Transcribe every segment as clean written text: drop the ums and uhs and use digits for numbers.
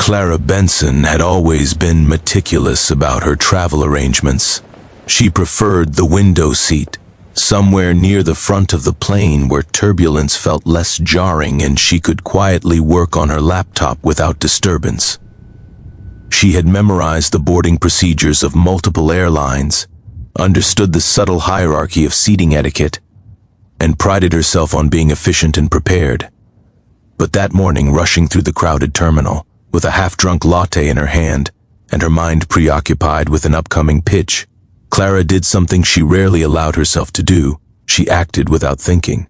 Clara Benson had always been meticulous about her travel arrangements. She preferred the window seat, somewhere near the front of the plane where turbulence felt less jarring and she could quietly work on her laptop without disturbance. She had memorized the boarding procedures of multiple airlines, understood the subtle hierarchy of seating etiquette, and prided herself on being efficient and prepared. But that morning, rushing through the crowded terminal, with a half-drunk latte in her hand, and her mind preoccupied with an upcoming pitch, Clara did something she rarely allowed herself to do. She acted without thinking.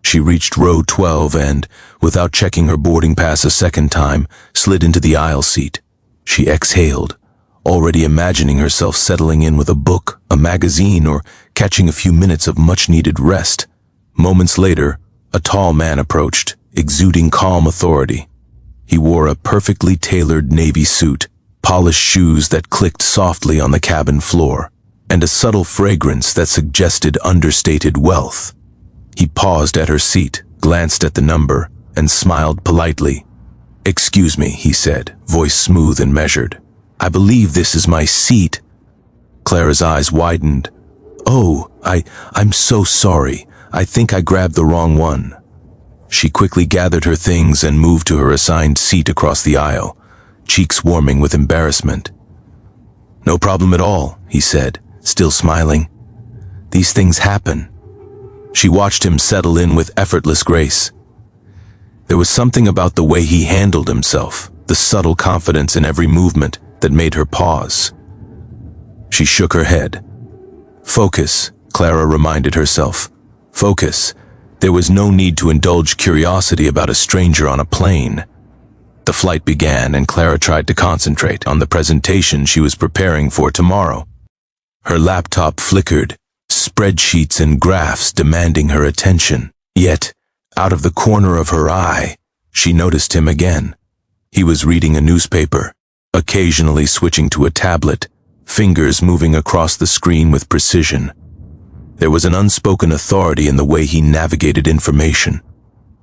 She reached row 12 and, without checking her boarding pass a second time, slid into the aisle seat. She exhaled, already imagining herself settling in with a book, a magazine, or catching a few minutes of much-needed rest. Moments later, a tall man approached, exuding calm authority. He wore a perfectly tailored navy suit, polished shoes that clicked softly on the cabin floor, and a subtle fragrance that suggested understated wealth. He paused at her seat, glanced at the number, and smiled politely. "Excuse me," he said, voice smooth and measured. "I believe this is my seat." Clara's eyes widened. "Oh, I'm so sorry. I think I grabbed the wrong one." She quickly gathered her things and moved to her assigned seat across the aisle, cheeks warming with embarrassment. "No problem at all," he said, still smiling. "These things happen." She watched him settle in with effortless grace. There was something about the way he handled himself, the subtle confidence in every movement, that made her pause. She shook her head. "Focus," Clara reminded herself. "Focus." There was no need to indulge curiosity about a stranger on a plane. The flight began, and Clara tried to concentrate on the presentation she was preparing for tomorrow. Her laptop flickered, spreadsheets and graphs demanding her attention. Yet, out of the corner of her eye, she noticed him again. He was reading a newspaper, occasionally switching to a tablet, fingers moving across the screen with precision. There was an unspoken authority in the way he navigated information,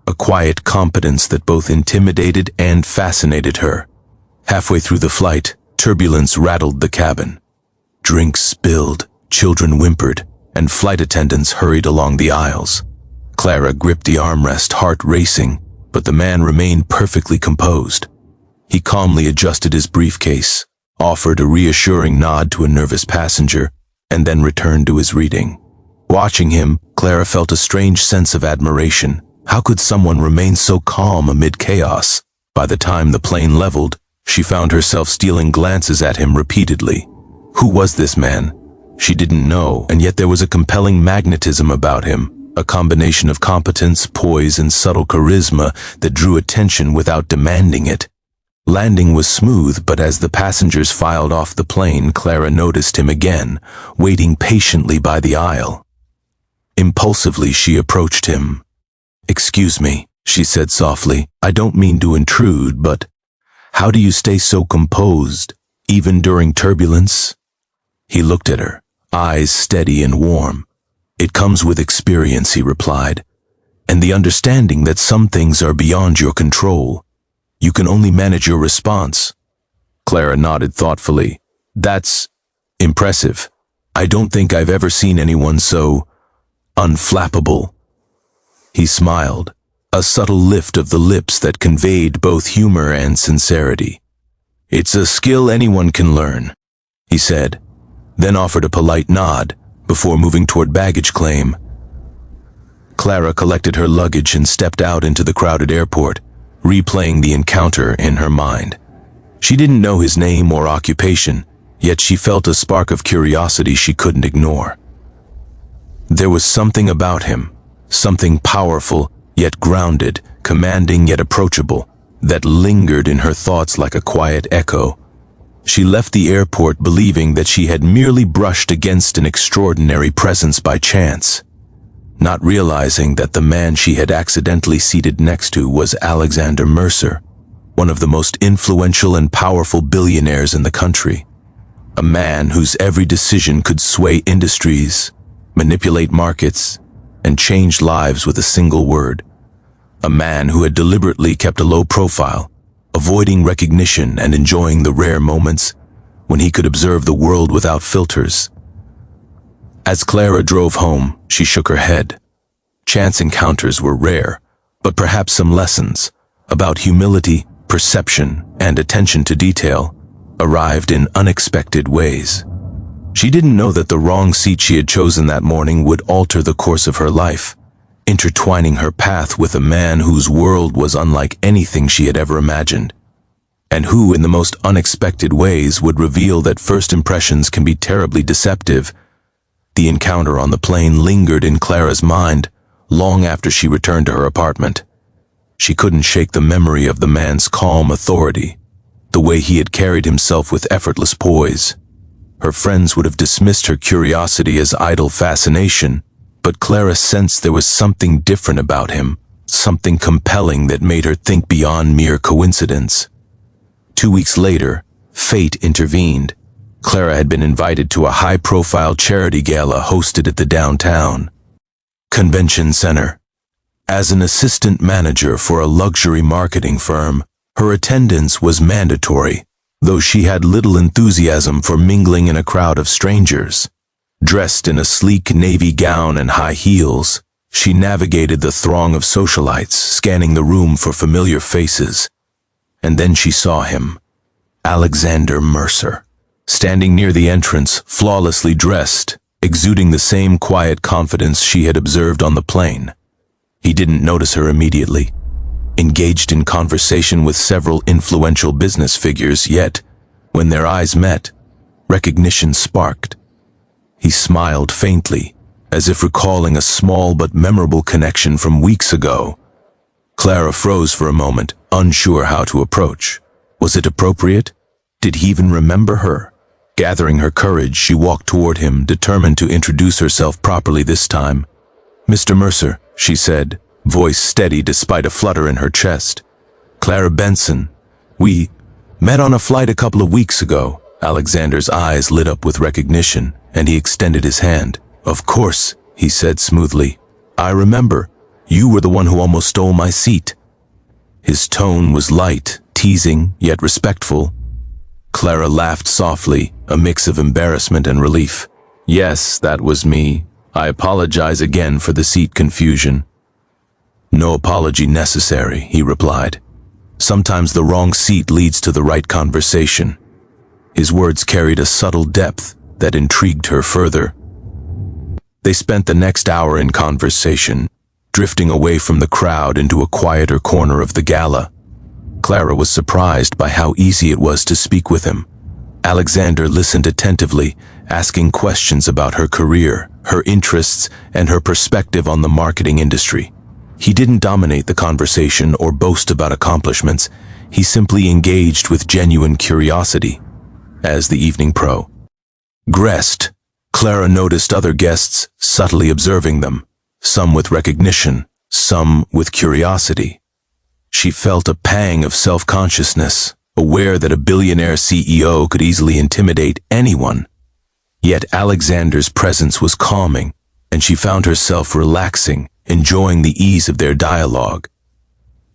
a quiet competence that both intimidated and fascinated her. Halfway through the flight, turbulence rattled the cabin. Drinks spilled, children whimpered, and flight attendants hurried along the aisles. Clara gripped the armrest, heart racing, but the man remained perfectly composed. He calmly adjusted his briefcase, offered a reassuring nod to a nervous passenger, and then returned to his reading. Watching him, Clara felt a strange sense of admiration. How could someone remain so calm amid chaos? By the time the plane leveled, she found herself stealing glances at him repeatedly. Who was this man? She didn't know, and yet there was a compelling magnetism about him, a combination of competence, poise, and subtle charisma that drew attention without demanding it. Landing was smooth, but as the passengers filed off the plane, Clara noticed him again, waiting patiently by the aisle. Impulsively, she approached him. "Excuse me," she said softly. "I don't mean to intrude, but how do you stay so composed, even during turbulence?" He looked at her, eyes steady and warm. "It comes with experience," he replied, "and the understanding that some things are beyond your control. You can only manage your response." Clara nodded thoughtfully. "That's impressive. I don't think I've ever seen anyone so unflappable." He smiled, a subtle lift of the lips that conveyed both humor and sincerity. "It's a skill anyone can learn," he said, then offered a polite nod before moving toward baggage claim. Clara collected her luggage and stepped out into the crowded airport, replaying the encounter in her mind. She didn't know his name or occupation, yet she felt a spark of curiosity she couldn't ignore. There was something about him, something powerful yet grounded, commanding yet approachable, that lingered in her thoughts like a quiet echo. She left the airport believing that she had merely brushed against an extraordinary presence by chance, not realizing that the man she had accidentally seated next to was Alexander Mercer, one of the most influential and powerful billionaires in the country. A man whose every decision could sway industries, manipulate markets, and change lives with a single word. A man who had deliberately kept a low profile, avoiding recognition and enjoying the rare moments when he could observe the world without filters. As Clara drove home, she shook her head. Chance encounters were rare, but perhaps some lessons about humility, perception, and attention to detail arrived in unexpected ways. She didn't know that the wrong seat she had chosen that morning would alter the course of her life, intertwining her path with a man whose world was unlike anything she had ever imagined, and who, in the most unexpected ways, would reveal that first impressions can be terribly deceptive. The encounter on the plane lingered in Clara's mind long after she returned to her apartment. She couldn't shake the memory of the man's calm authority, the way he had carried himself with effortless poise. Her friends would have dismissed her curiosity as idle fascination, but Clara sensed there was something different about him, something compelling that made her think beyond mere coincidence. 2 weeks later, fate intervened. Clara had been invited to a high-profile charity gala hosted at the downtown convention center. As an assistant manager for a luxury marketing firm, her attendance was mandatory, though she had little enthusiasm for mingling in a crowd of strangers. Dressed in a sleek navy gown and high heels, she navigated the throng of socialites, scanning the room for familiar faces. And then she saw him, Alexander Mercer, standing near the entrance, flawlessly dressed, exuding the same quiet confidence she had observed on the plane. He didn't notice her immediately, engaged in conversation with several influential business figures, yet, when their eyes met, recognition sparked. He smiled faintly, as if recalling a small but memorable connection from weeks ago. Clara froze for a moment, unsure how to approach. Was it appropriate? Did he even remember her? Gathering her courage, she walked toward him, determined to introduce herself properly this time. "Mr. Mercer," she said, voice steady despite a flutter in her chest. "Clara Benson. We met on a flight a couple of weeks ago." Alexander's eyes lit up with recognition, and he extended his hand. "Of course," he said smoothly. "I remember. You were the one who almost stole my seat." His tone was light, teasing, yet respectful. Clara laughed softly, a mix of embarrassment and relief. "Yes, that was me. I apologize again for the seat confusion." "No apology necessary," he replied. "Sometimes the wrong seat leads to the right conversation." His words carried a subtle depth that intrigued her further. They spent the next hour in conversation, drifting away from the crowd into a quieter corner of the gala. Clara was surprised by how easy it was to speak with him. Alexander listened attentively, asking questions about her career, her interests, and her perspective on the marketing industry. He didn't dominate the conversation or boast about accomplishments. He simply engaged with genuine curiosity. As the evening progressed, Clara noticed other guests subtly observing them, some with recognition, some with curiosity. She felt a pang of self-consciousness, aware that a billionaire CEO could easily intimidate anyone. Yet Alexander's presence was calming, and she found herself relaxing, enjoying the ease of their dialogue.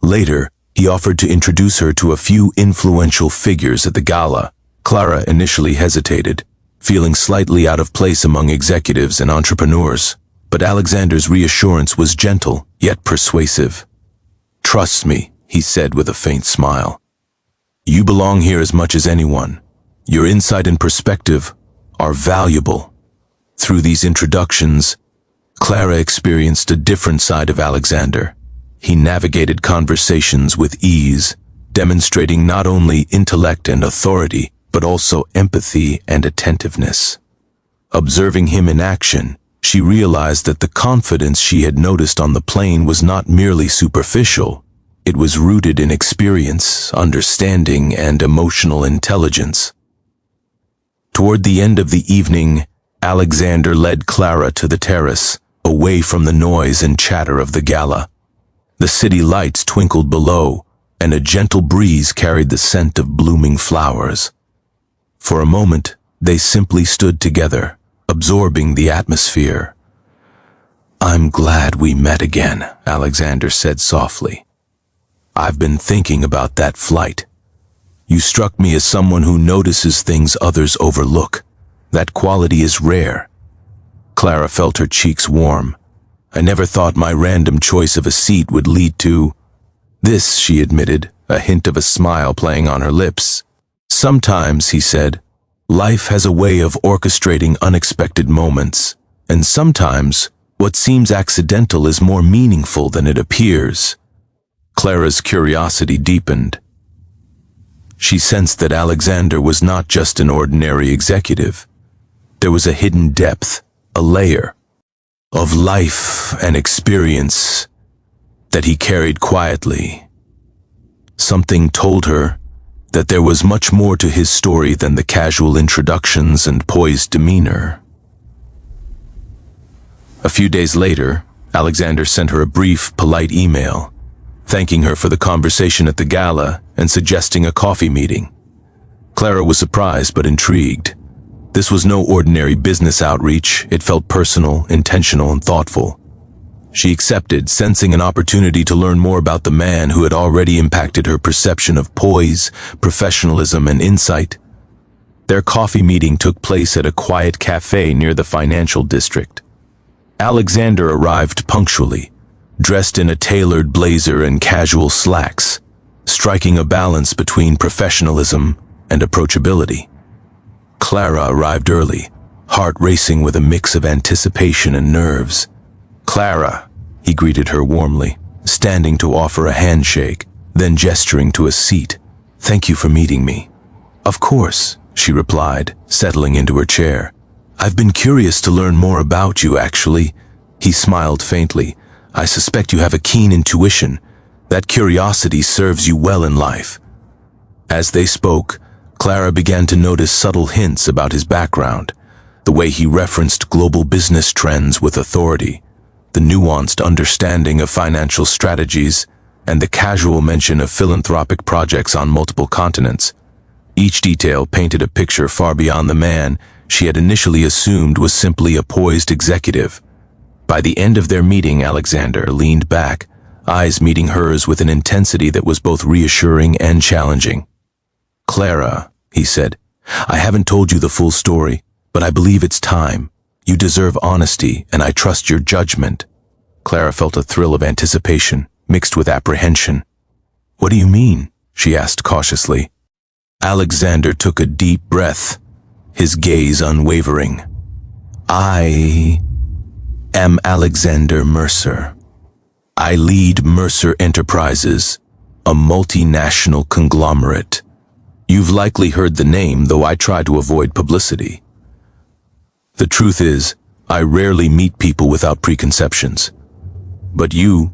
Later, he offered to introduce her to a few influential figures at the gala. Clara initially hesitated, feeling slightly out of place among executives and entrepreneurs, but Alexander's reassurance was gentle, yet persuasive. "Trust me," he said with a faint smile. "You belong here as much as anyone. Your insight and perspective are valuable." Through these introductions, Clara experienced a different side of Alexander. He navigated conversations with ease, demonstrating not only intellect and authority, but also empathy and attentiveness. Observing him in action, she realized that the confidence she had noticed on the plane was not merely superficial. It was rooted in experience, understanding, and emotional intelligence. Toward the end of the evening, Alexander led Clara to the terrace, away from the noise and chatter of the gala. The city lights twinkled below, and a gentle breeze carried the scent of blooming flowers. For a moment, they simply stood together, absorbing the atmosphere. "I'm glad we met again," Alexander said softly. I've been thinking about that flight. You struck me as someone who notices things others overlook. That quality is rare. Clara felt her cheeks warm. I never thought my random choice of a seat would lead to this, she admitted, a hint of a smile playing on her lips. Sometimes, he said, life has a way of orchestrating unexpected moments, and sometimes what seems accidental is more meaningful than it appears. Clara's curiosity deepened. She sensed that Alexander was not just an ordinary executive. There was a hidden depth, a layer of life and experience that he carried quietly. Something told her that there was much more to his story than the casual introductions and poised demeanor. A few days later, Alexander sent her a brief, polite email, thanking her for the conversation at the gala and suggesting a coffee meeting. Clara was surprised but intrigued. This was no ordinary business outreach. It felt personal, intentional, and thoughtful. She accepted, sensing an opportunity to learn more about the man who had already impacted her perception of poise, professionalism, and insight. Their coffee meeting took place at a quiet cafe near the financial district. Alexander arrived punctually, dressed in a tailored blazer and casual slacks, striking a balance between professionalism and approachability. Clara arrived early, heart racing with a mix of anticipation and nerves. "Clara," he greeted her warmly, standing to offer a handshake, then gesturing to a seat. "Thank you for meeting me." "Of course," she replied, settling into her chair. "I've been curious to learn more about you, actually." He smiled faintly. "I suspect you have a keen intuition. That curiosity serves you well in life." As they spoke, Clara began to notice subtle hints about his background, the way he referenced global business trends with authority, the nuanced understanding of financial strategies, and the casual mention of philanthropic projects on multiple continents. Each detail painted a picture far beyond the man she had initially assumed was simply a poised executive. By the end of their meeting, Alexander leaned back, eyes meeting hers with an intensity that was both reassuring and challenging. "Clara," he said, "I haven't told you the full story, but I believe it's time. You deserve honesty, and I trust your judgment." Clara felt a thrill of anticipation, mixed with apprehension. "What do you mean?" she asked cautiously. Alexander took a deep breath, his gaze unwavering. "I am Alexander Mercer. I lead Mercer Enterprises, a multinational conglomerate. You've likely heard the name, though I try to avoid publicity. The truth is, I rarely meet people without preconceptions. But you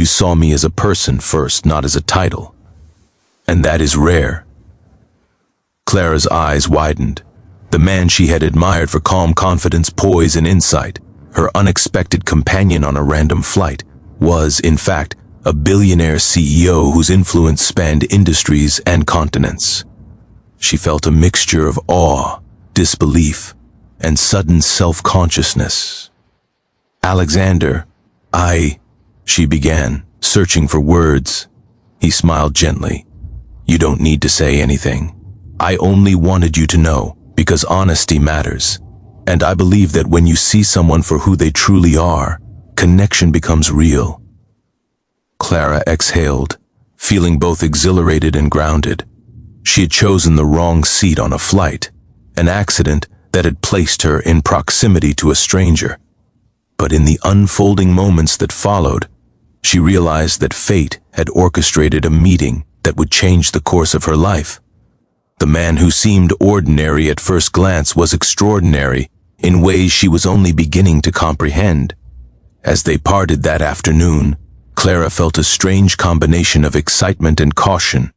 saw me as a person first, not as a title. And that is rare." Clara's eyes widened. The man she had admired for calm confidence, poise, and insight, her unexpected companion on a random flight, was, in fact, a billionaire CEO whose influence spanned industries and continents. She felt a mixture of awe, disbelief, and sudden self-consciousness. "Alexander, she began, searching for words. He smiled gently. "You don't need to say anything. I only wanted you to know, because honesty matters. And I believe that when you see someone for who they truly are, connection becomes real." Clara exhaled, feeling both exhilarated and grounded. She had chosen the wrong seat on a flight, an accident that had placed her in proximity to a stranger. But in the unfolding moments that followed, she realized that fate had orchestrated a meeting that would change the course of her life. The man who seemed ordinary at first glance was extraordinary in ways she was only beginning to comprehend. As they parted that afternoon, Clara felt a strange combination of excitement and caution.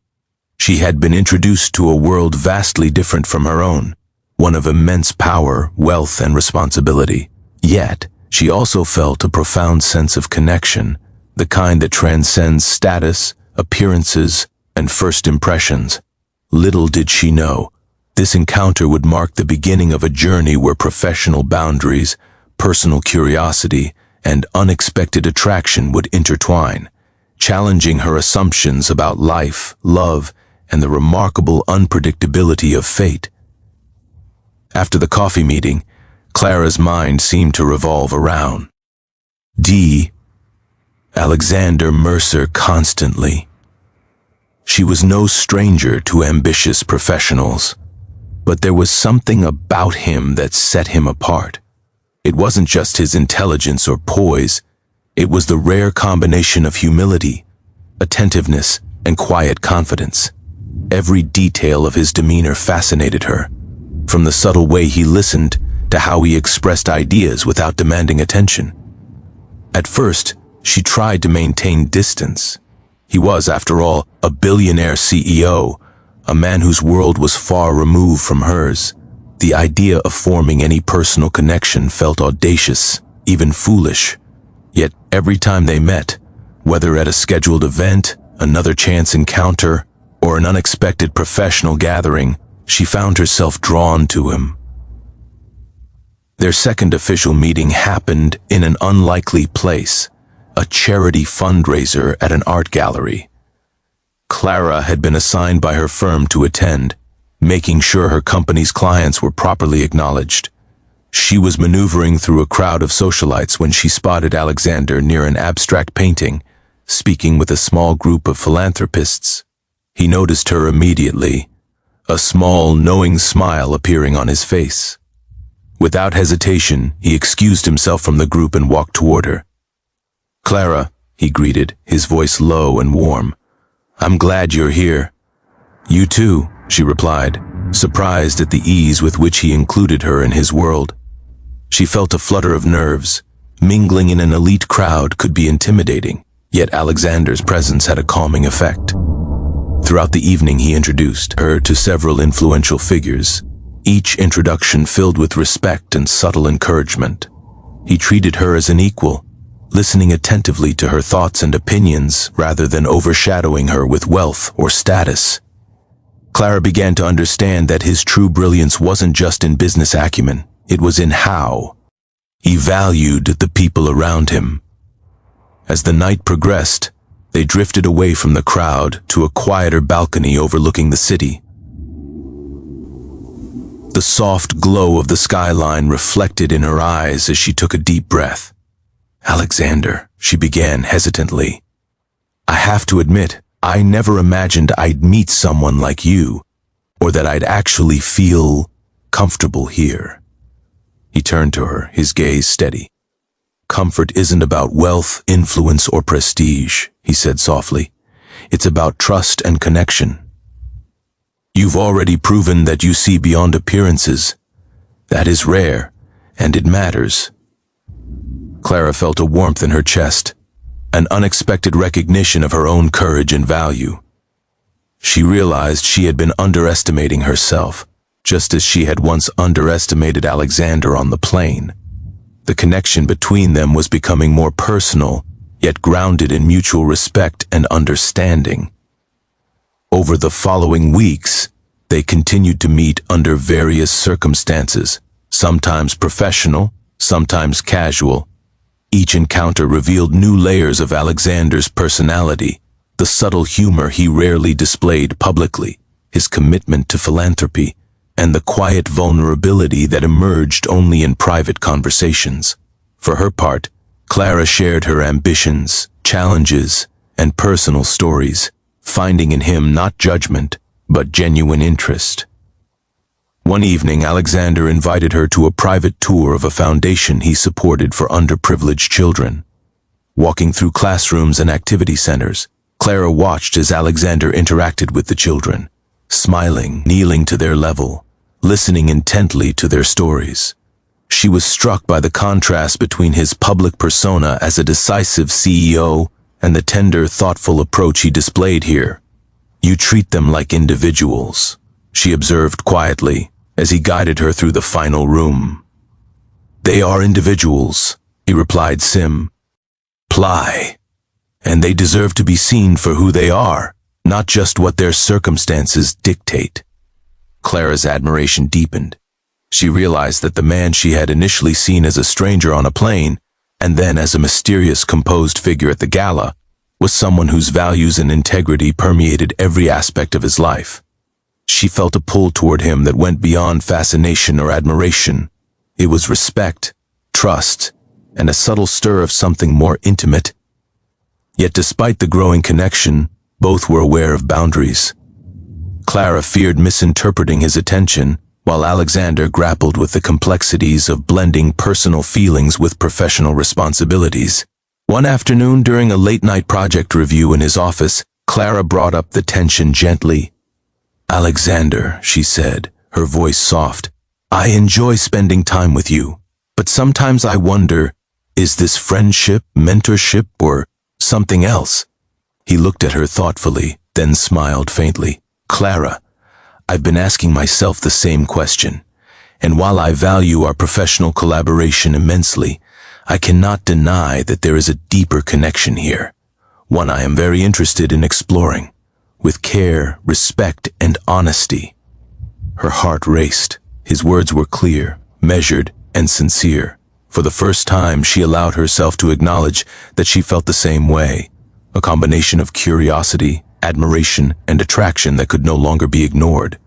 She had been introduced to a world vastly different from her own, one of immense power, wealth, and responsibility. Yet, she also felt a profound sense of connection, the kind that transcends status, appearances, and first impressions. Little did she know, this encounter would mark the beginning of a journey where professional boundaries, personal curiosity, and unexpected attraction would intertwine, challenging her assumptions about life, love, and the remarkable unpredictability of fate. After the coffee meeting, Clara's mind seemed to revolve around D. Alexander Mercer constantly. She was no stranger to ambitious professionals, but there was something about him that set him apart. It wasn't just his intelligence or poise, it was the rare combination of humility, attentiveness, and quiet confidence. Every detail of his demeanor fascinated her, from the subtle way he listened to how he expressed ideas without demanding attention. At first, she tried to maintain distance. He was, after all, a billionaire CEO, a man whose world was far removed from hers. The idea of forming any personal connection felt audacious, even foolish. Yet every time they met, whether at a scheduled event, another chance encounter, or an unexpected professional gathering, she found herself drawn to him. Their second official meeting happened in an unlikely place, a charity fundraiser at an art gallery. Clara had been assigned by her firm to attend, making sure her company's clients were properly acknowledged. She was maneuvering through a crowd of socialites when she spotted Alexander near an abstract painting, speaking with a small group of philanthropists. He noticed her immediately, a small, knowing smile appearing on his face. Without hesitation, he excused himself from the group and walked toward her. "Clara," he greeted, his voice low and warm. "I'm glad you're here." "You too," she replied, surprised at the ease with which he included her in his world. She felt a flutter of nerves. Mingling in an elite crowd could be intimidating, yet Alexander's presence had a calming effect. Throughout the evening, he introduced her to several influential figures, each introduction filled with respect and subtle encouragement. He treated her as an equal, listening attentively to her thoughts and opinions rather than overshadowing her with wealth or status. Clara began to understand that his true brilliance wasn't just in business acumen, it was in how he valued the people around him. As the night progressed, they drifted away from the crowd to a quieter balcony overlooking the city. The soft glow of the skyline reflected in her eyes as she took a deep breath. "Alexander," she began hesitantly, "I have to admit, I never imagined I'd meet someone like you, or that I'd actually feel comfortable here." He turned to her, his gaze steady. "Comfort isn't about wealth, influence, or prestige," he said softly. "It's about trust and connection. You've already proven that you see beyond appearances. That is rare, and it matters." Clara felt a warmth in her chest, an unexpected recognition of her own courage and value. She realized she had been underestimating herself, just as she had once underestimated Alexander on the plane. The connection between them was becoming more personal, yet grounded in mutual respect and understanding. Over the following weeks, they continued to meet under various circumstances, sometimes professional, sometimes casual. Each encounter revealed new layers of Alexander's personality, the subtle humor he rarely displayed publicly, his commitment to philanthropy, and the quiet vulnerability that emerged only in private conversations. For her part, Clara shared her ambitions, challenges, and personal stories, finding in him not judgment, but genuine interest. One evening, Alexander invited her to a private tour of a foundation he supported for underprivileged children. Walking through classrooms and activity centers, Clara watched as Alexander interacted with the children, smiling, kneeling to their level, listening intently to their stories. She was struck by the contrast between his public persona as a decisive CEO and the tender, thoughtful approach he displayed here. "You treat them like individuals," she observed quietly as he guided her through the final room. "They are individuals," he replied simply, "and they deserve to be seen for who they are, not just what their circumstances dictate." Clara's admiration deepened. She realized that the man she had initially seen as a stranger on a plane, and then as a mysterious, composed figure at the gala, was someone whose values and integrity permeated every aspect of his life. She felt a pull toward him that went beyond fascination or admiration. It was respect, trust, and a subtle stir of something more intimate. Yet despite the growing connection, both were aware of boundaries. Clara feared misinterpreting his attention, while Alexander grappled with the complexities of blending personal feelings with professional responsibilities. One afternoon during a late-night project review in his office, Clara brought up the tension gently. "Alexander," she said, her voice soft, "I enjoy spending time with you, but sometimes I wonder, is this friendship, mentorship, or something else?" He looked at her thoughtfully, then smiled faintly. "Clara, I've been asking myself the same question, and while I value our professional collaboration immensely, I cannot deny that there is a deeper connection here, one I am very interested in exploring, with care, respect, and honesty." Her heart raced. His words were clear, measured, and sincere. For the first time, she allowed herself to acknowledge that she felt the same way, a combination of curiosity, admiration, and attraction that could no longer be ignored.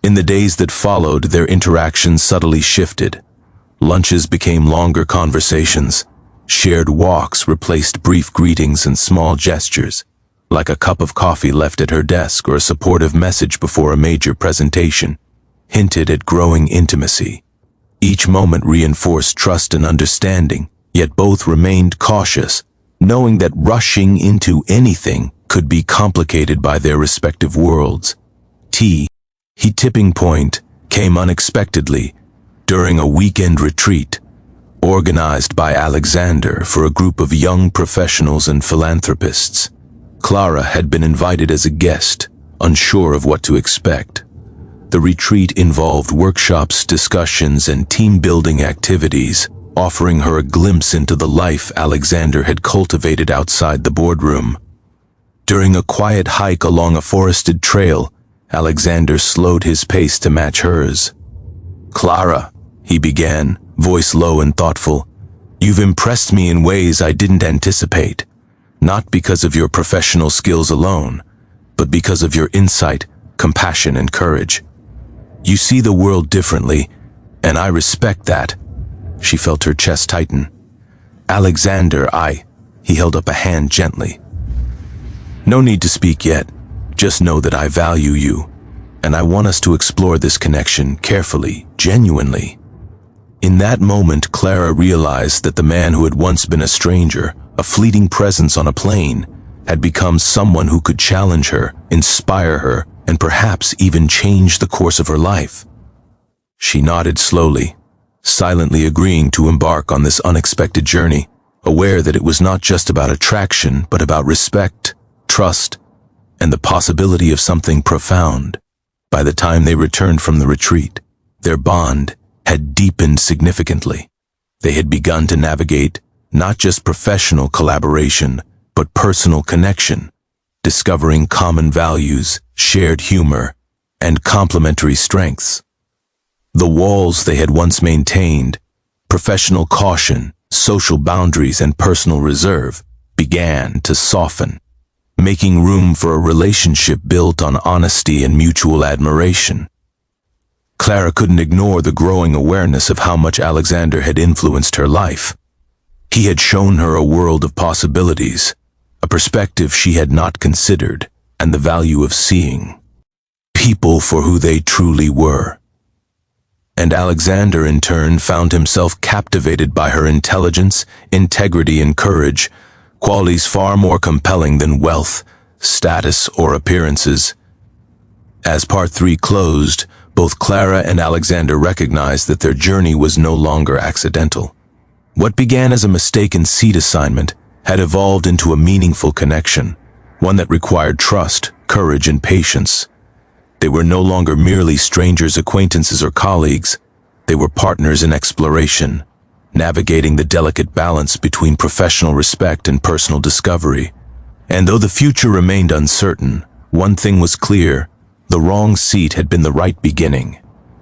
In the days that followed, their interactions subtly shifted. Lunches became longer conversations. Shared walks replaced brief greetings and small gestures, like a cup of coffee left at her desk or a supportive message before a major presentation, hinted at growing intimacy. Each moment reinforced trust and understanding, yet both remained cautious, knowing that rushing into anything could be complicated by their respective worlds. Tipping point came unexpectedly during a weekend retreat organized by Alexander for a group of young professionals and philanthropists. Clara had been invited as a guest, unsure of what to expect. The retreat involved workshops, discussions, and team-building activities, offering her a glimpse into the life Alexander had cultivated outside the boardroom. During a quiet hike along a forested trail, Alexander slowed his pace to match hers. "Clara," he began, voice low and thoughtful, "you've impressed me in ways I didn't anticipate, not because of your professional skills alone, but because of your insight, compassion, and courage. You see the world differently, and I respect that." She felt her chest tighten. "Alexander, He held up a hand gently. "No need to speak yet. Just know that I value you, and I want us to explore this connection carefully, genuinely." In that moment, Clara realized that the man who had once been a stranger, a fleeting presence on a plane, had become someone who could challenge her, inspire her, and perhaps even change the course of her life. She nodded slowly, silently agreeing to embark on this unexpected journey, aware that it was not just about attraction, but about respect, trust, and the possibility of something profound. By the time they returned from the retreat, their bond had deepened significantly. They had begun to navigate not just professional collaboration, but personal connection, discovering common values, shared humor, and complementary strengths. The walls they had once maintained, professional caution, social boundaries, and personal reserve, began to soften, making room for a relationship built on honesty and mutual admiration. Clara couldn't ignore the growing awareness of how much Alexander had influenced her life. He had shown her a world of possibilities, a perspective she had not considered, and the value of seeing people for who they truly were. And Alexander, in turn, found himself captivated by her intelligence, integrity, and courage, qualities far more compelling than wealth, status, or appearances. As part 3 closed, both Clara and Alexander recognized that their journey was no longer accidental. What began as a mistaken seat assignment had evolved into a meaningful connection, one that required trust, courage, and patience. They were no longer merely strangers, acquaintances, or colleagues. They were partners in exploration, navigating the delicate balance between professional respect and personal discovery. And though the future remained uncertain, one thing was clear: the wrong seat had been the right beginning,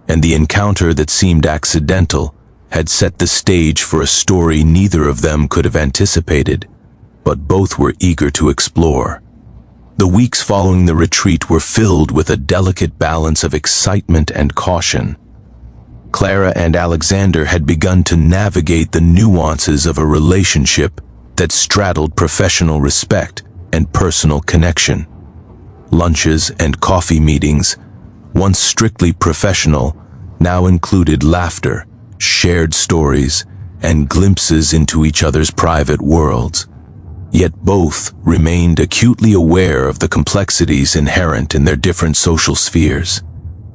and the encounter that seemed accidental had set the stage for a story neither of them could have anticipated. but both were eager to explore. The weeks following the retreat were filled with a delicate balance of excitement and caution. Clara and Alexander had begun to navigate the nuances of a relationship that straddled professional respect and personal connection. Lunches and coffee meetings, once strictly professional, now included laughter, shared stories, and glimpses into each other's private worlds. Yet both remained acutely aware of the complexities inherent in their different social spheres.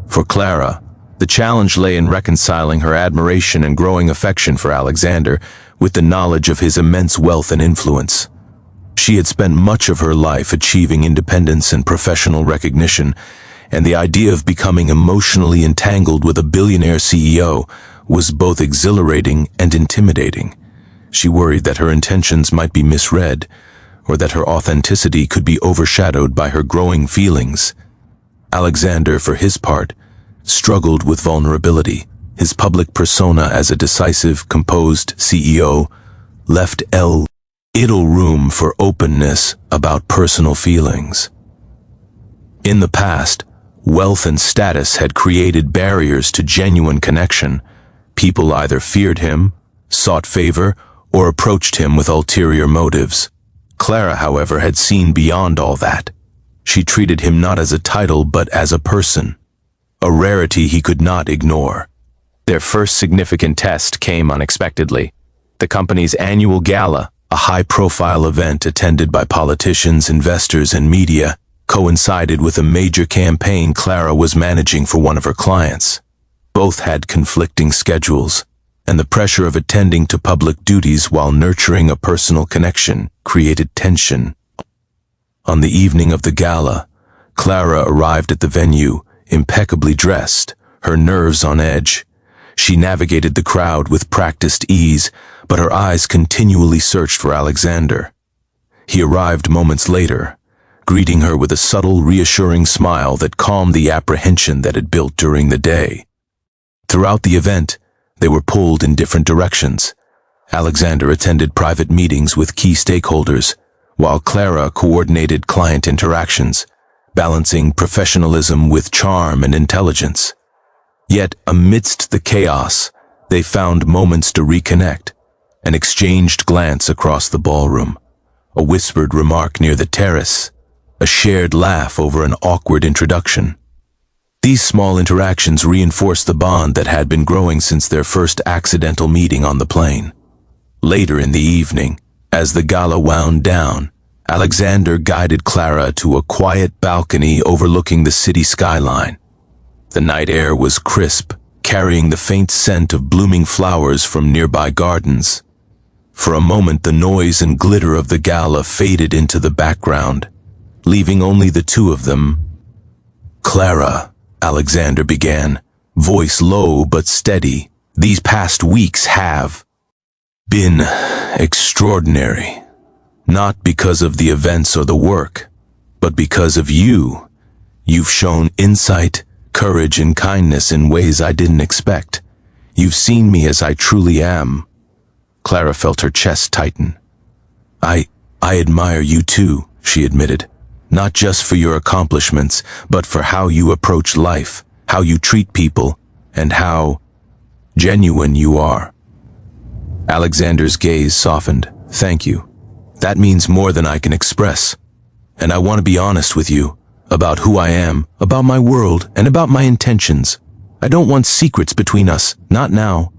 For Clara, the challenge lay in reconciling her admiration and growing affection for Alexander with the knowledge of his immense wealth and influence. She had spent much of her life achieving independence and professional recognition, and the idea of becoming emotionally entangled with a billionaire CEO was both exhilarating and intimidating. She worried that her intentions might be misread, or that her authenticity could be overshadowed by her growing feelings. Alexander, for his part, struggled with vulnerability. His public persona as a decisive, composed CEO left little room for openness about personal feelings. In the past, wealth and status had created barriers to genuine connection. People either feared him, sought favor, or approached him with ulterior motives. Clara, however, had seen beyond all that. She treated him not as a title but as a person, a rarity he could not ignore. Their first significant test came unexpectedly. The company's annual gala, a high-profile event attended by politicians, investors, and media, coincided with a major campaign Clara was managing for one of her clients. Both had conflicting schedules, and the pressure of attending to public duties while nurturing a personal connection created tension. On the evening of the gala, Clara arrived at the venue, impeccably dressed, her nerves on edge. She navigated the crowd with practiced ease, but her eyes continually searched for Alexander. He arrived moments later, greeting her with a subtle, reassuring smile that calmed the apprehension that had built during the day. Throughout the event, they were pulled in different directions. Alexander attended private meetings with key stakeholders, while Clara coordinated client interactions, balancing professionalism with charm and intelligence. Yet, amidst the chaos, they found moments to reconnect, an exchanged glance across the ballroom, a whispered remark near the terrace, a shared laugh over an awkward introduction. These small interactions reinforced the bond that had been growing since their first accidental meeting on the plane. Later in the evening, as the gala wound down, Alexander guided Clara to a quiet balcony overlooking the city skyline. The night air was crisp, carrying the faint scent of blooming flowers from nearby gardens. For a moment, the noise and glitter of the gala faded into the background, leaving only the two of them. "Clara," Alexander began, voice low but steady, "these past weeks have been extraordinary. Not because of the events or the work, but because of you. You've shown insight, courage, and kindness in ways I didn't expect. You've seen me as I truly am." Clara felt her chest tighten. I admire you too," she admitted. "Not just for your accomplishments, but for how you approach life, how you treat people, and how genuine you are." Alexander's gaze softened. "Thank you. That means more than I can express. And I want to be honest with you about who I am, about my world, and about my intentions. I don't want secrets between us, not now."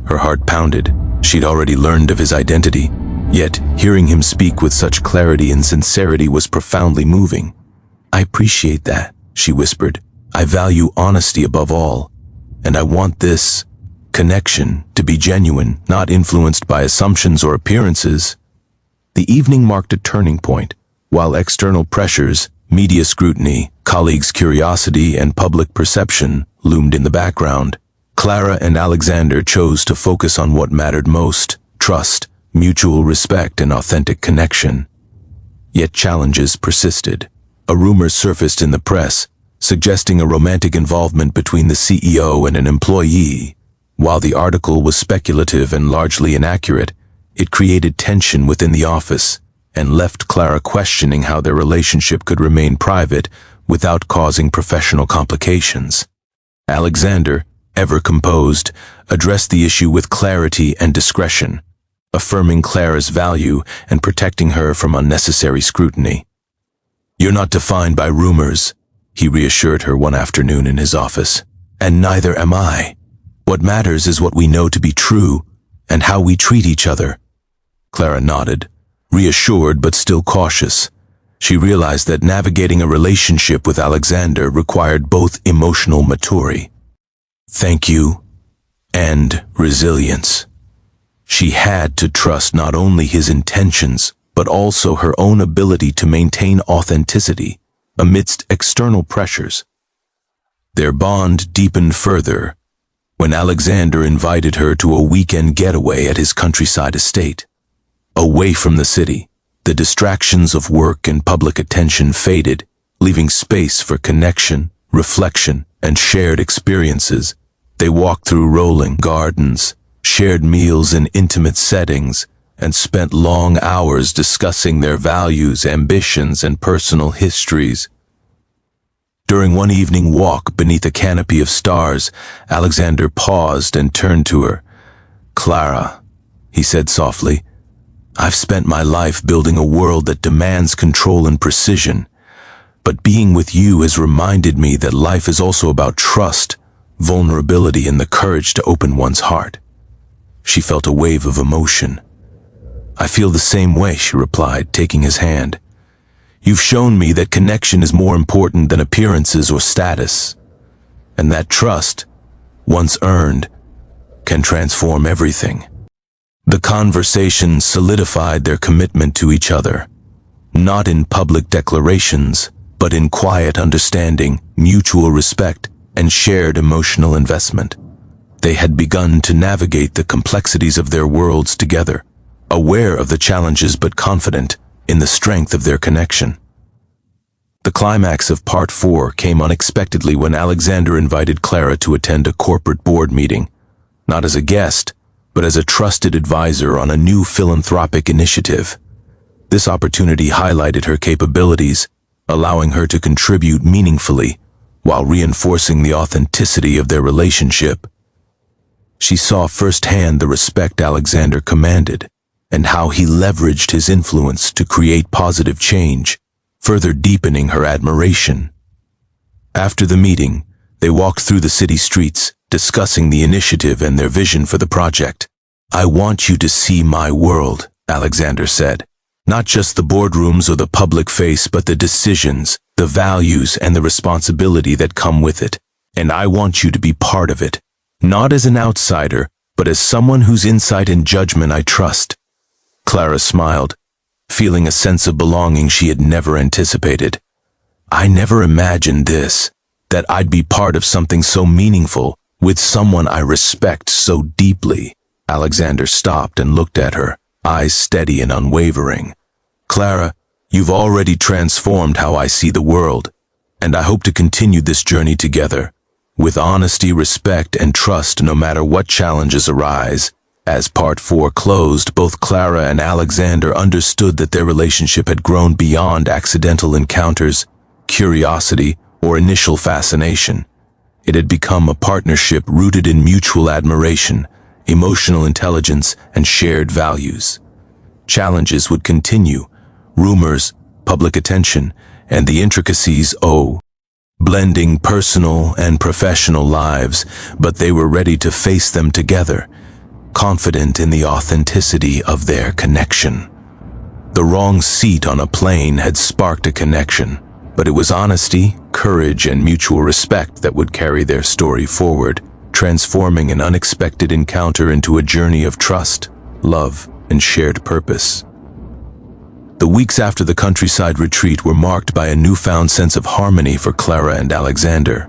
Her heart pounded. She'd already learned of his identity, yet hearing him speak with such clarity and sincerity was profoundly moving. "I appreciate that," she whispered. "I value honesty above all, and I want this connection to be genuine, not influenced by assumptions or appearances." The evening marked a turning point. While external pressures, media scrutiny, colleagues' curiosity, and public perception loomed in the background, Clara and Alexander chose to focus on what mattered most: trust, mutual respect, and authentic connection. Yet challenges persisted. A rumor surfaced in the press, suggesting a romantic involvement between the CEO and an employee. While the article was speculative and largely inaccurate, It created tension within the office and left Clara questioning how their relationship could remain private without causing professional complications. Alexander, ever composed, addressed the issue with clarity and discretion, affirming Clara's value and protecting her from unnecessary scrutiny. "You're not defined by rumors," he reassured her one afternoon in his office, "and neither am I. What matters is what we know to be true and how we treat each other." Clara nodded, reassured but still cautious. She realized that navigating a relationship with Alexander required both emotional maturity, thank you, and resilience. She had to trust not only his intentions, but also her own ability to maintain authenticity amidst external pressures. Their bond deepened further when Alexander invited her to a weekend getaway at his countryside estate. Away from the city, the distractions of work and public attention faded, leaving space for connection, reflection, and shared experiences. They walked through rolling gardens, shared meals in intimate settings, and spent long hours discussing their values, ambitions, and personal histories. During one evening walk beneath a canopy of stars, Alexander paused and turned to her. "Clara," he said softly, "I've spent my life building a world that demands control and precision, but being with you has reminded me that life is also about trust, vulnerability, and the courage to open one's heart." She felt a wave of emotion. "I feel the same way," she replied, taking his hand. "You've shown me that connection is more important than appearances or status, and that trust, once earned, can transform everything." The conversation solidified their commitment to each other, not in public declarations, but in quiet understanding, mutual respect, and shared emotional investment. They had begun to navigate the complexities of their worlds together, aware of the challenges but confident in the strength of their connection. The climax of Part 4 came unexpectedly when Alexander invited Clara to attend a corporate board meeting, not as a guest, but as a trusted advisor on a new philanthropic initiative. This opportunity highlighted her capabilities, allowing her to contribute meaningfully while reinforcing the authenticity of their relationship. She saw firsthand the respect Alexander commanded and how he leveraged his influence to create positive change, further deepening her admiration. After the meeting, they walked through the city streets, discussing the initiative and their vision for the project. "I want you to see my world," Alexander said. "Not just the boardrooms or the public face, but the decisions, the values, and the responsibility that come with it. And I want you to be part of it, not as an outsider, but as someone whose insight and judgment I trust." Clara smiled, feeling a sense of belonging she had never anticipated. "I never imagined this, that I'd be part of something so meaningful, with someone I respect so deeply." Alexander stopped and looked at her, eyes steady and unwavering. "Clara, you've already transformed how I see the world, and I hope to continue this journey together, with honesty, respect, and trust no matter what challenges arise." As Part 4 closed, both Clara and Alexander understood that their relationship had grown beyond accidental encounters, curiosity, or initial fascination. It had become a partnership rooted in mutual admiration, emotional intelligence, and shared values. Challenges would continue, rumors, public attention, and the intricacies blending personal and professional lives, but they were ready to face them together, confident in the authenticity of their connection. The wrong seat on a plane had sparked a connection, but it was honesty, courage, and mutual respect that would carry their story forward, transforming an unexpected encounter into a journey of trust, love, and shared purpose. The weeks after the countryside retreat were marked by a newfound sense of harmony for Clara and Alexander.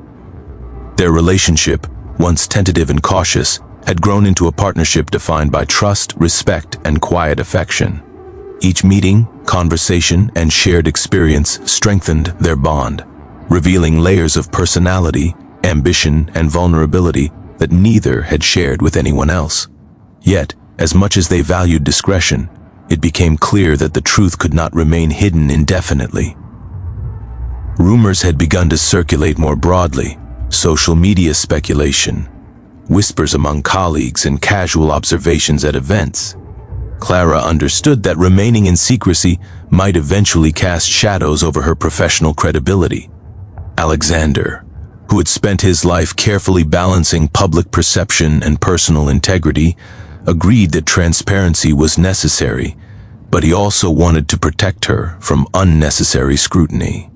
Their relationship, once tentative and cautious, had grown into a partnership defined by trust, respect, and quiet affection. Each meeting, conversation, and shared experience strengthened their bond, revealing layers of personality, ambition, and vulnerability that neither had shared with anyone else. Yet, As much as they valued discretion, it became clear that the truth could not remain hidden indefinitely. Rumors had begun to circulate more broadly: social media speculation, whispers among colleagues, and casual observations at events. Clara understood that remaining in secrecy might eventually cast shadows over her professional credibility. Alexander, who had spent his life carefully balancing public perception and personal integrity, agreed that transparency was necessary, but he also wanted to protect her from unnecessary scrutiny.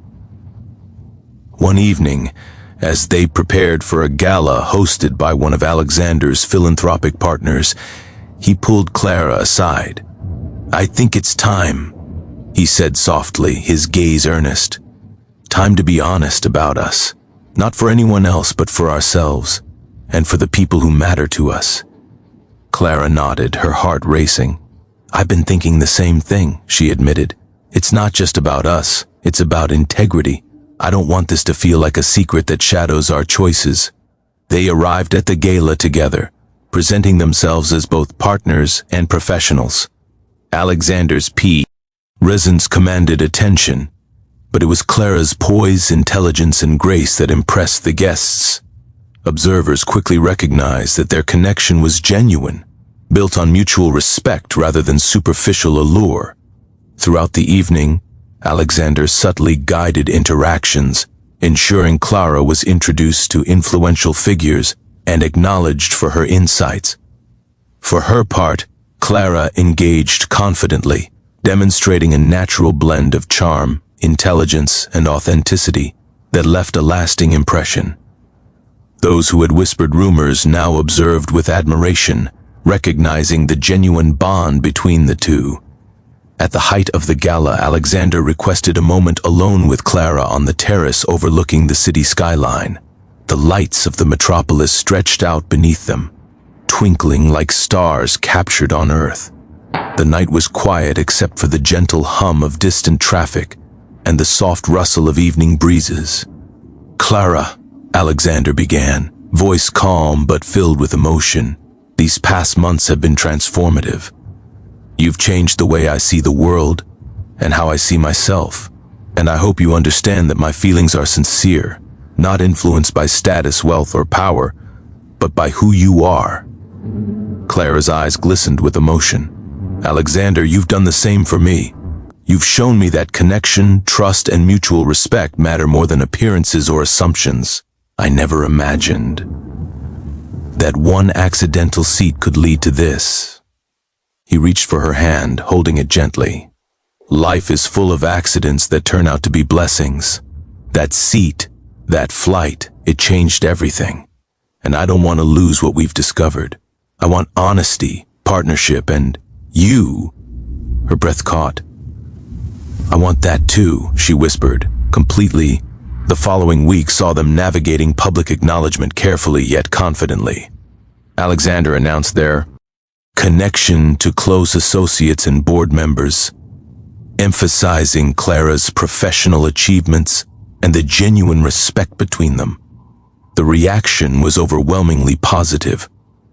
One evening, as they prepared for a gala hosted by one of Alexander's philanthropic partners, he pulled Clara aside. "I think it's time," he said softly, his gaze earnest. "Time to be honest about us, not for anyone else but for ourselves, and for the people who matter to us." Clara nodded, her heart racing. "I've been thinking the same thing," she admitted. "It's not just about us, it's about integrity. I don't want this to feel like a secret that shadows our choices." They arrived at the gala together, presenting themselves as both partners and professionals. Alexander's presence commanded attention, but it was Clara's poise, intelligence, and grace that impressed the guests. Observers quickly recognized that their connection was genuine, built on mutual respect rather than superficial allure. Throughout the evening, Alexander subtly guided interactions, ensuring Clara was introduced to influential figures and acknowledged for her insights. For her part, Clara engaged confidently, demonstrating a natural blend of charm, intelligence, and authenticity that left a lasting impression. Those who had whispered rumors now observed with admiration, recognizing the genuine bond between the two. At the height of the gala, Alexander requested a moment alone with Clara on the terrace overlooking the city skyline. The lights of the metropolis stretched out beneath them, twinkling like stars captured on Earth. The night was quiet except for the gentle hum of distant traffic and the soft rustle of evening breezes. "Clara," Alexander began, voice calm but filled with emotion, "these past months have been transformative. You've changed the way I see the world and how I see myself, and I hope you understand that my feelings are sincere, not influenced by status, wealth, or power, but by who you are." Clara's eyes glistened with emotion. "Alexander, you've done the same for me. You've shown me that connection, trust, and mutual respect matter more than appearances or assumptions. I never imagined that one accidental seat could lead to this." He reached for her hand, holding it gently. "Life is full of accidents that turn out to be blessings. That seat, that flight, it changed everything. And I don't want to lose what we've discovered. I want honesty, partnership, and you." Her breath caught. "I want that too," she whispered, completely. The following week saw them navigating public acknowledgement carefully yet confidently. Alexander announced their connection to close associates and board members, emphasizing Clara's professional achievements and the genuine respect between them. The reaction was overwhelmingly positive,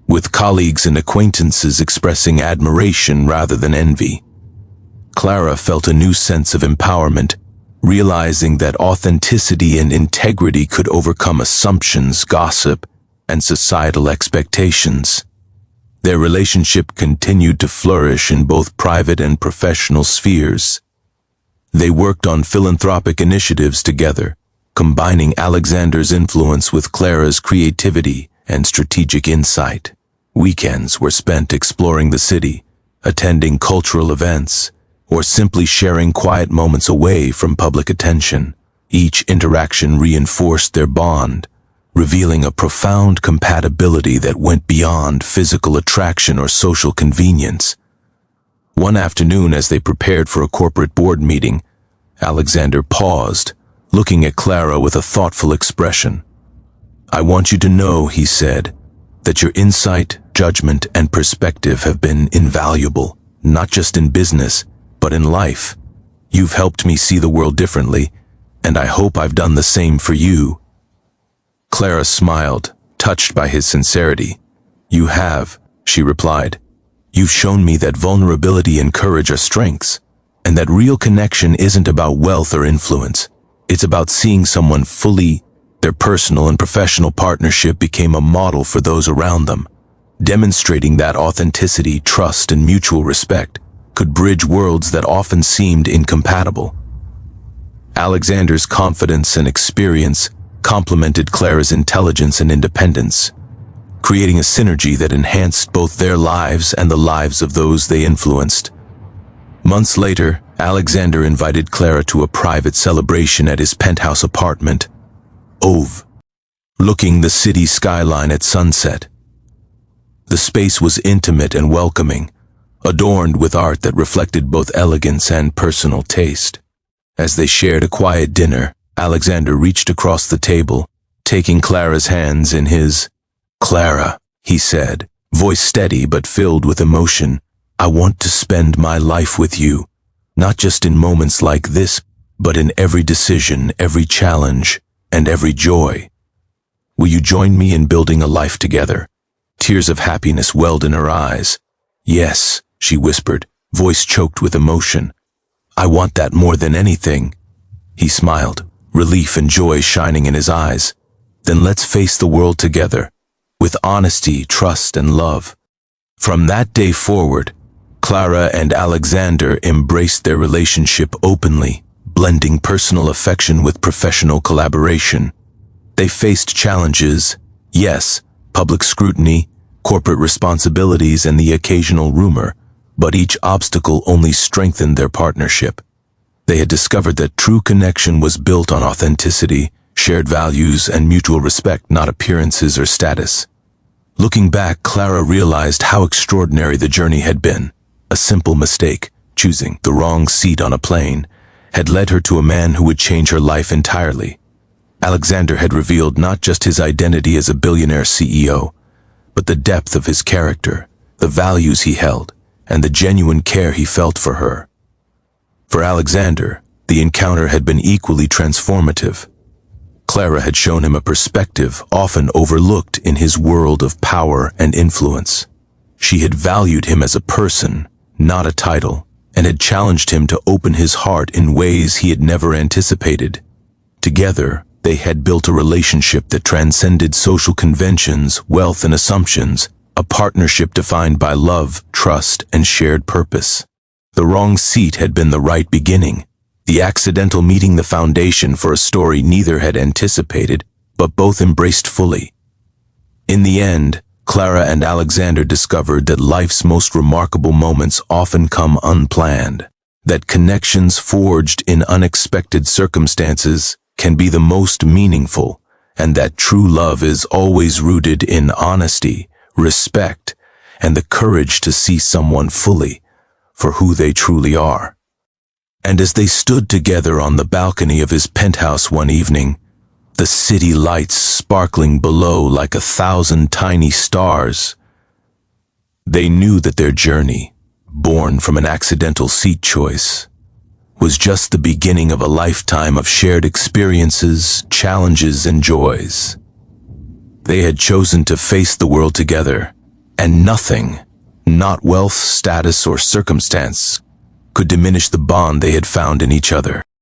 with colleagues and acquaintances expressing admiration rather than envy. Clara felt a new sense of empowerment, realizing that authenticity and integrity could overcome assumptions, gossip, and societal expectations. Their relationship continued to flourish in both private and professional spheres. They worked on philanthropic initiatives together, combining Alexander's influence with Clara's creativity and strategic insight. Weekends were spent exploring the city, attending cultural events, or simply sharing quiet moments away from public attention. Each interaction reinforced their bond, revealing a profound compatibility that went beyond physical attraction or social convenience. One afternoon, as they prepared for a corporate board meeting, Alexander paused, looking at Clara with a thoughtful expression. "I want you to know," he said, "that your insight, judgment, and perspective have been invaluable, not just in business, but in life. You've helped me see the world differently, and I hope I've done the same for you." Clara smiled, touched by his sincerity. "You have," she replied. You've shown me that vulnerability and courage are strengths, and that real connection isn't about wealth or influence. It's about seeing someone fully. Their personal and professional partnership became a model for those around them, demonstrating that authenticity, trust, and mutual respect could bridge worlds that often seemed incompatible. Alexander's confidence and experience complemented Clara's intelligence and independence, creating a synergy that enhanced both their lives and the lives of those they influenced. Months later, Alexander invited Clara to a private celebration at his penthouse apartment, overlooking the city skyline at sunset. The space was intimate and welcoming, adorned with art that reflected both elegance and personal taste. As they shared a quiet dinner, Alexander reached across the table, taking Clara's hands in his. "Clara," he said, voice steady but filled with emotion, "I want to spend my life with you, not just in moments like this, but in every decision, every challenge, and every joy. Will you join me in building a life together?" Tears of happiness welled in her eyes. "Yes," she whispered, voice choked with emotion. "I want that more than anything." He smiled, relief and joy shining in his eyes. "Then let's face the world together, with honesty, trust, and love." From that day forward, Clara and Alexander embraced their relationship openly, blending personal affection with professional collaboration. They faced challenges, yes, public scrutiny, corporate responsibilities, and the occasional rumor, but each obstacle only strengthened their partnership. They had discovered that true connection was built on authenticity, shared values, and mutual respect, not appearances or status. Looking back, Clara realized how extraordinary the journey had been. A simple mistake, choosing the wrong seat on a plane, had led her to a man who would change her life entirely. Alexander had revealed not just his identity as a billionaire CEO, but the depth of his character, the values he held, and the genuine care he felt for her. For Alexander, the encounter had been equally transformative. Clara had shown him a perspective often overlooked in his world of power and influence. She had valued him as a person, not a title, and had challenged him to open his heart in ways he had never anticipated. Together, they had built a relationship that transcended social conventions, wealth, and assumptions, a partnership defined by love, trust, and shared purpose. The wrong seat had been the right beginning, the accidental meeting the foundation for a story neither had anticipated, but both embraced fully. In the end, Clara and Alexander discovered that life's most remarkable moments often come unplanned, that connections forged in unexpected circumstances can be the most meaningful, and that true love is always rooted in honesty, respect, and the courage to see someone fully for who they truly are. And as they stood together on the balcony of his penthouse one evening, the city lights sparkling below like 1,000 tiny stars, they knew that their journey, born from an accidental seat choice, was just the beginning of a lifetime of shared experiences, challenges, and joys. They had chosen to face the world together, and nothing, not wealth, status, or circumstance, could diminish the bond they had found in each other.